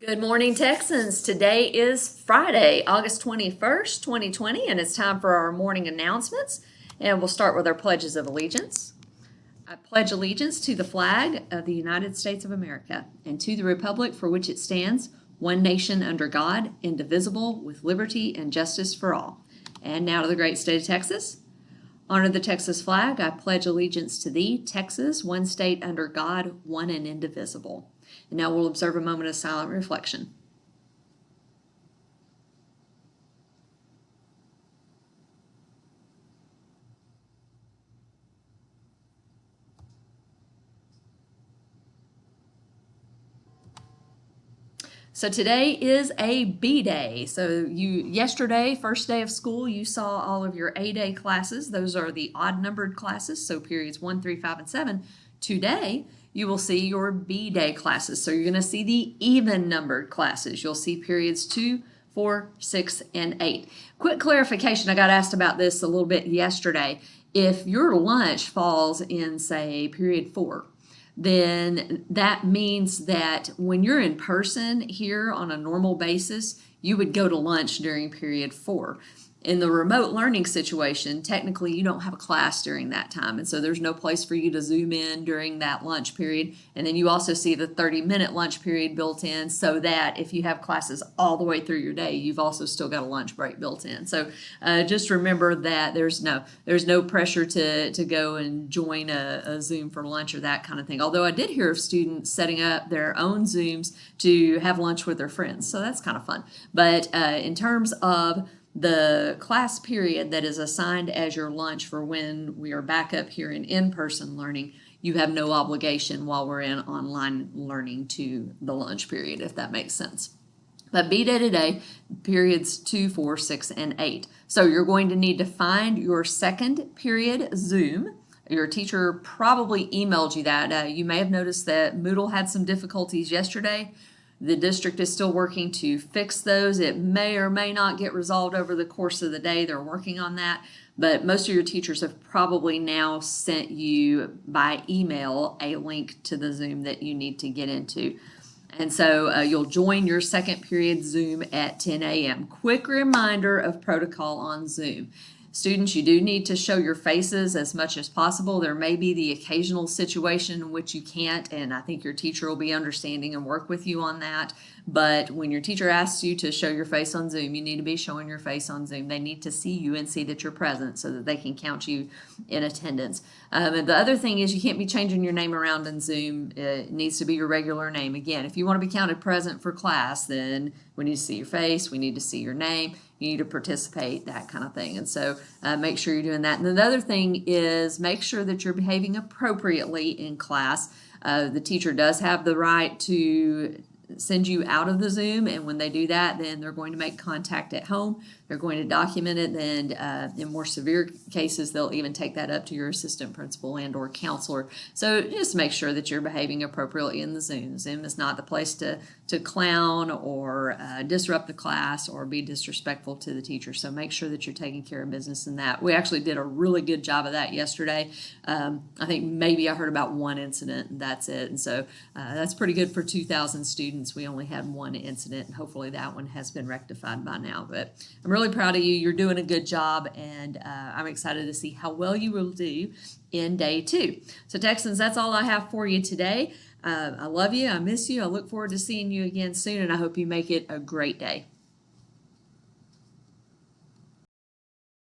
Good morning, Texans. Today is Friday, August 21st, 2020, and it's time for our morning announcements. And we'll start with our pledges of allegiance. I pledge allegiance to the flag of the United States of America and to the republic for which it stands, one nation under God, indivisible, with liberty and justice for all. And now to the great state of Texas. Honor the Texas flag. I pledge allegiance to thee, Texas, one state under God, one and indivisible. And now we'll observe a moment of silent reflection. So today is a B day. So yesterday, first day of school, you saw all of your A day classes. Those are the odd numbered classes, so periods 1, 3, 5, and 7. Today, you will see your B day classes. So you're going to see the even numbered classes. You'll see periods 2, 4, 6, and 8. Quick clarification, I got asked about this a little bit yesterday. If your lunch falls in, say, period 4, then that means that when you're in person here on a normal basis, you would go to lunch during period 4. In the remote learning situation, technically you don't have a class during that time, and so there's no place for you to zoom in during that lunch period. And then you also see the 30-minute lunch period built in, so that if you have classes all the way through your day, you've also still got a lunch break built in. So just remember that there's no pressure to go and join a Zoom for lunch or that kind of thing. Although I did hear of students setting up their own Zooms to have lunch with their friends, so that's kind of fun. But in terms of the class period that is assigned as your lunch for when we are back up here in-person learning, you have no obligation while we're in online learning to the lunch period, if that makes sense. But B day today, periods 2, 4, 6, and 8. So you're going to need to find your second period Zoom. Your teacher probably emailed you that. You may have noticed that Moodle had some difficulties yesterday. The district is still working to fix those. It may or may not get resolved over the course of the day. They're working on that. But most of your teachers have probably now sent you by email a link to the Zoom that you need to get into. And so you'll join your second period Zoom at 10 a.m. Quick reminder of protocol on Zoom. Students, you do need to show your faces as much as possible. There may be the occasional situation in which you can't, and I think your teacher will be understanding and work with you on that. But when your teacher asks you to show your face on Zoom, you need to be showing your face on Zoom. They need to see you and see that you're present so that they can count you in attendance. And the other thing is you can't be changing your name around in Zoom. It needs to be your regular name. Again, if you want to be counted present for class, then we need to see your face, we need to see your name, you need to participate, that kind of thing. And so make sure you're doing that. And then the other thing is make sure that you're behaving appropriately in class. The teacher does have the right to send you out of the Zoom, and when they do that, then they're going to make contact at home. They're going to document it, and in more severe cases, they'll even take that up to your assistant principal and or counselor. So just make sure that you're behaving appropriately in the Zoom. Zoom is not the place to clown or disrupt the class or be disrespectful to the teacher. So make sure that you're taking care of business in that. We actually did a really good job of that yesterday. I think maybe I heard about one incident, and that's it. And so that's pretty good for 2,000 students. We only had one incident, and hopefully that one has been rectified by now. But I'm really proud of you. You're doing a good job, and I'm excited to see how well you will do in day 2. So Texans, that's all I have for you today. I love you. I miss you. I look forward to seeing you again soon, and I hope you make it a great day.